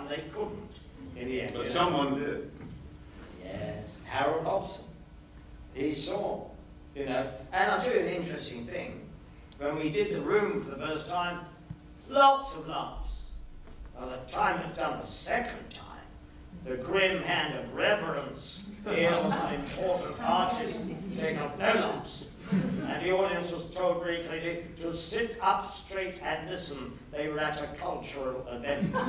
and they couldn't in the end. But someone did. Yes, Harold Hobson. He saw, And I'll tell you an interesting thing. When we did the room for the first time, lots of laughs. By the time it done the second time, the grim hand of reverence, here was an important artist taking up no laughs. And the audience was told very clearly to sit up straight and listen. They were at a cultural event. There's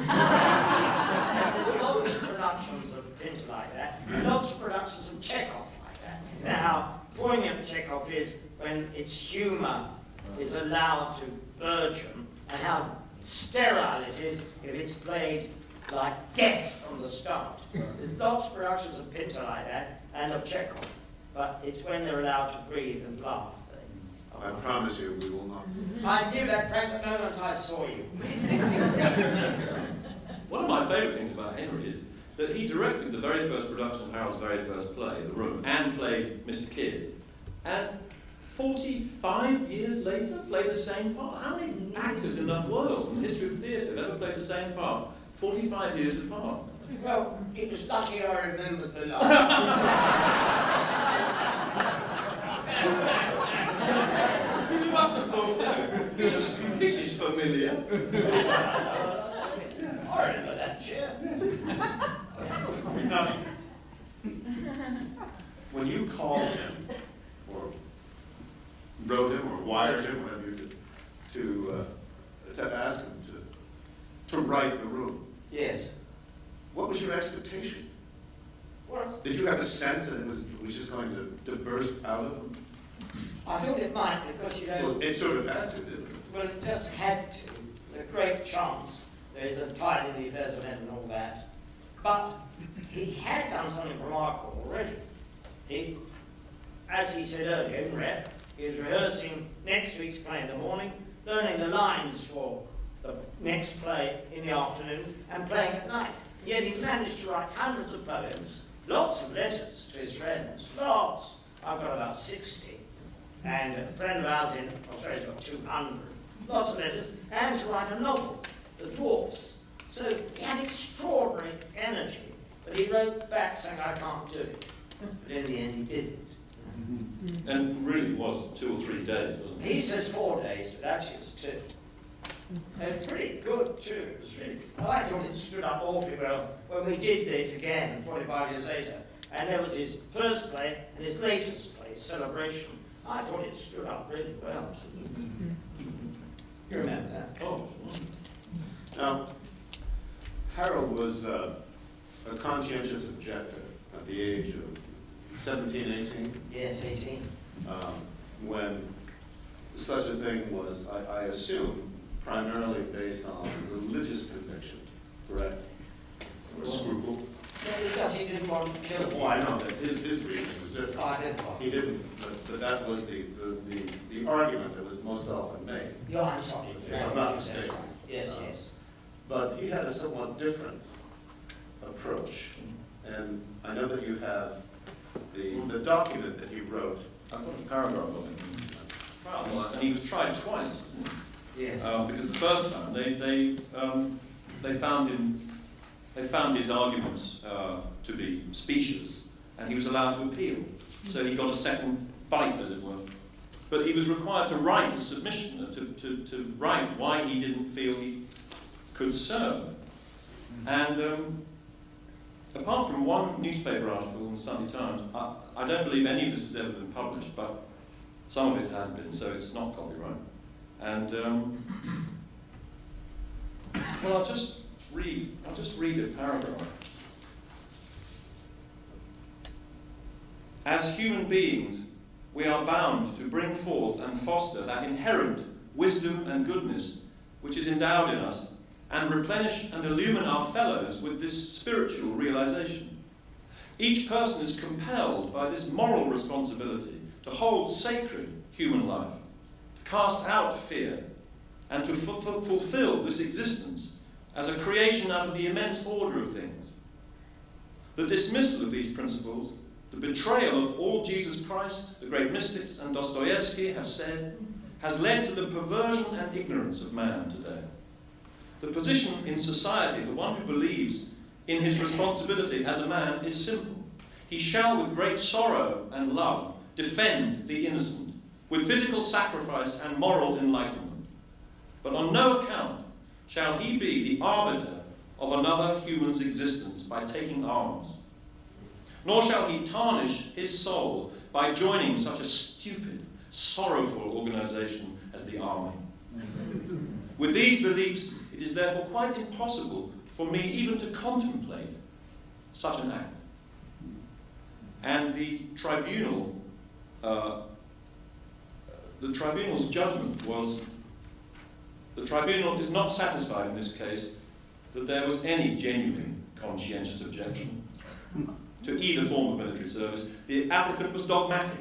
lots of productions of Pinter like that, and lots of productions of Chekhov like that. Now, how poignant Chekhov is when its humour is allowed to burgeon, and how sterile it is if it's played like death from the start. There's lots of productions of Pinter like that, and of Chekhov. But it's when they're allowed to breathe and laugh. I promise you, we will not. I knew that, Frank, the moment I saw you. One of my favourite things about Henry is that he directed the very first production of Harold's very first play, The Room, and played Mr. Kidd. And 45 years later, played the same part. How many actors in the world, in the history of theatre, have ever played the same part 45 years apart? Well, it was lucky I remembered the last. You must have thought, this is familiar. I remember that chair. Now, when you called him, or wrote him, or wired him, whatever you did, to ask him to write The Room, Yes. what was your expectation? Well, Did you have a sense that it was just going to burst out of him? I thought it might, because Well, it sort of had to, didn't it? well, it just had to. A great chance. There is a tide in the affairs of men and all that. But he had done something remarkable already. He, as he said earlier in rep, he was rehearsing next week's play in the morning, learning the lines for the next play in the afternoon, and playing at night. Yet he managed to write hundreds of poems, lots of letters to his friends, lots. I've got about 60. And a friend of ours in Australia's got 200. Lots of letters, and to write a novel, The Dwarfs. So he had extraordinary energy, but he wrote back saying, I can't do it. But in the end, he did it. And really was 2 or 3 days, wasn't it? He says 4 days, but actually it was 2. It was pretty good, too. It was really, I thought it stood up awfully well when we did it again 45 years later. And there was his first play and his latest play, Celebration. I thought it stood up really well. You remember that? Oh, Now, Harold was a conscientious objector at the age of 17, 18, Yes, 18. when such a thing was, I assume, primarily based on religious conviction, correct? Or scruple? No, because he didn't want to kill Well, I know that his reasoning was different. I didn't want He didn't, but that was the argument that was most often made. Yeah, I'm sorry. If I'm not mistaken. Yes, yes. But he had a somewhat different approach. And I know that you have the document that he wrote. I've got a paragraph of it. Well, And he was tried twice, yes. because the first time they found his arguments to be specious, and he was allowed to appeal. So he got a second bite, as it were. But he was required to write a submission, to write why he didn't feel he could serve. And apart from one newspaper article in the Sunday Times, I don't believe any of this has ever been published, but some of it has been, so it's not copyright. And well, I'll just read a paragraph. As human beings, we are bound to bring forth and foster that inherent wisdom and goodness which is endowed in us, and replenish and illumine our fellows with this spiritual realization. Each person is compelled by this moral responsibility to hold sacred human life, to cast out fear, and to fulfill this existence as a creation out of the immense order of things. The dismissal of these principles, the betrayal of all Jesus Christ, the great mystics, and Dostoevsky have said, has led to the perversion and ignorance of man today. The position in society for one who believes in his responsibility as a man is simple. He shall, with great sorrow and love, defend the innocent, with physical sacrifice and moral enlightenment. But on no account shall he be the arbiter of another human's existence by taking arms. Nor shall he tarnish his soul by joining such a stupid, sorrowful organisation as the army. With these beliefs, it is therefore quite impossible for me even to contemplate such an act. And the tribunal's judgment was, the tribunal is not satisfied in this case that there was any genuine conscientious objection to either form of military service. The applicant was dogmatic,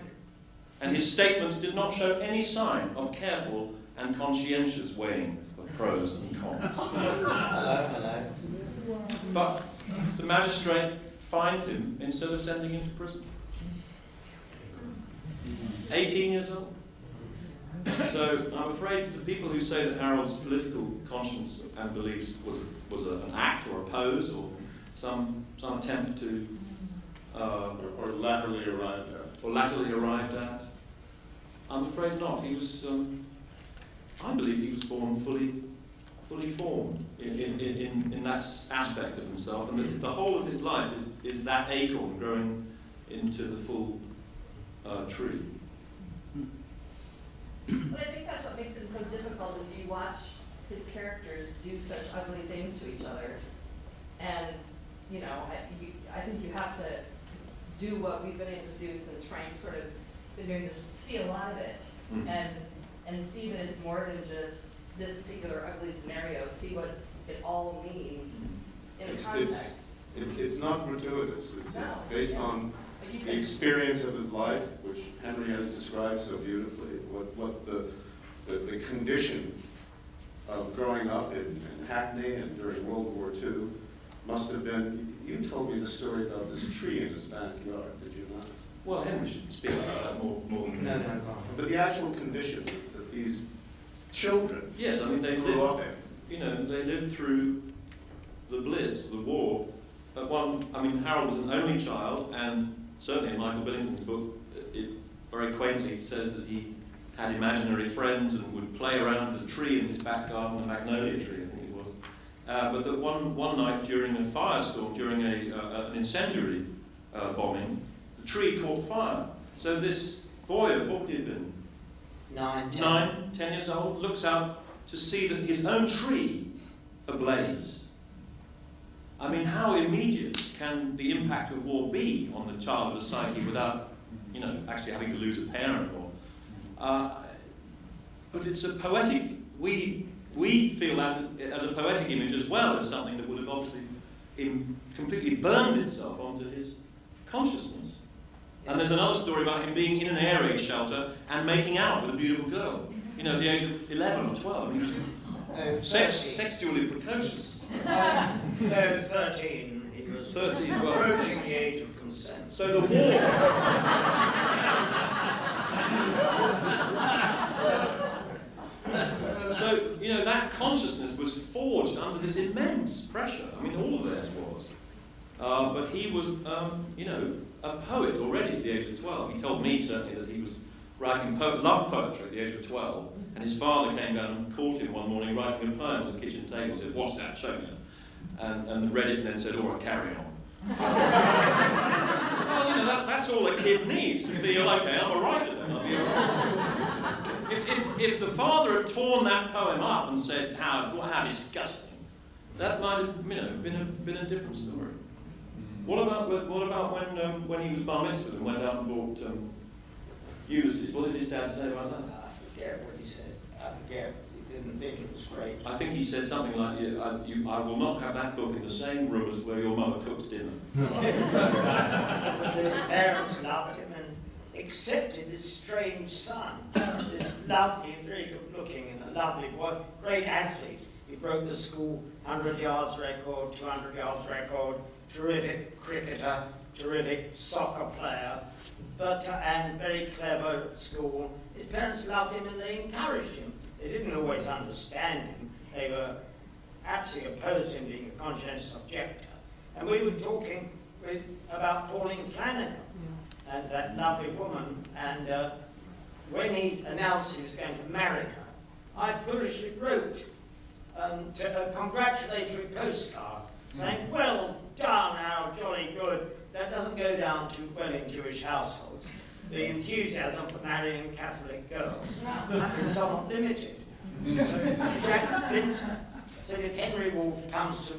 and his statements did not show any sign of careful and conscientious weighing of pros and cons. Hello. But the magistrate fined him instead of sending him to prison. 18 years old. So I'm afraid the people who say that Harold's political conscience and beliefs was an act or a pose or some attempt to or latterly arrived at. I'm afraid not. He was. I believe he was born fully formed in that aspect of himself, and the whole of his life is that acorn growing into the full tree. But I think that's what makes it so difficult, is you watch his characters do such ugly things to each other, and I think you have to do what we've been able to do since Frank's sort of been doing this, see a lot of it, and see that it's more than just this particular ugly scenario, see what it all means in context. It's not gratuitous. It's based on the can, experience of his life, which Henry has described so beautifully. What the condition of growing up in Hackney and during World War II must have been. You told me the story about this tree in his backyard, did you not? Well, Henry should speak about that more than No. But the actual condition that these children yes, I mean they grew up in. They lived through the Blitz, the war. Harold was an only child, and certainly in Michael Billington's book, it very quaintly says that he had imaginary friends and would play around with a tree in his back garden, the magnolia tree, I think it was. But that one night during a firestorm, during an incendiary bombing, the tree caught fire. So this boy of what would he have been? 10 years old, looks out to see that his own tree ablaze. I mean, how immediate can the impact of war be on the child of a psyche without, actually having to lose a parent? But it's a poetic. We feel that as a poetic image as well as something that would have obviously completely burned itself onto his consciousness. And there's another story about him being in an air raid shelter and making out with a beautiful girl. At the age of 11 or 12. He was sexually precocious. 13. He was 13. Approaching the age of consent. So the war. So, that consciousness was forged under this immense pressure. I mean, all of theirs was. But he was, a poet already at the age of 12. He told me, certainly, that he was writing loved poetry at the age of 12. And his father came down and caught him one morning writing a poem on the kitchen table and said, "What's that? Show me." And read it and then said, "All right, carry on." Well, that's all a kid needs to feel, okay, I'm a writer then, I'll be all right. If the father had torn that poem up and said, how disgusting, that might have been a different story. What about when he was bar mitzvahed and went out and bought Ulysses? What did his dad say about that? I forget what he said. He didn't think it was great. I think he said something like, I will not have that book in the same room as where your mother cooks dinner. But his parents loved him and accepted this strange son, this lovely, very good looking and a lovely boy, great athlete. He broke the school 100 yards record, 200 yards record, terrific cricketer, terrific soccer player, and very clever at school. His parents loved him and they encouraged him. They didn't always understand him. They were absolutely opposed him being a conscientious objector. And we were talking about Pauline Flanagan, and that lovely woman, and when he announced he was going to marry her, I foolishly wrote a congratulatory postcard saying, well done, how jolly good. That doesn't go down too well in Jewish households. The enthusiasm for marrying Catholic girls is somewhat limited. So Jack Pinter said if Henry Woolf comes to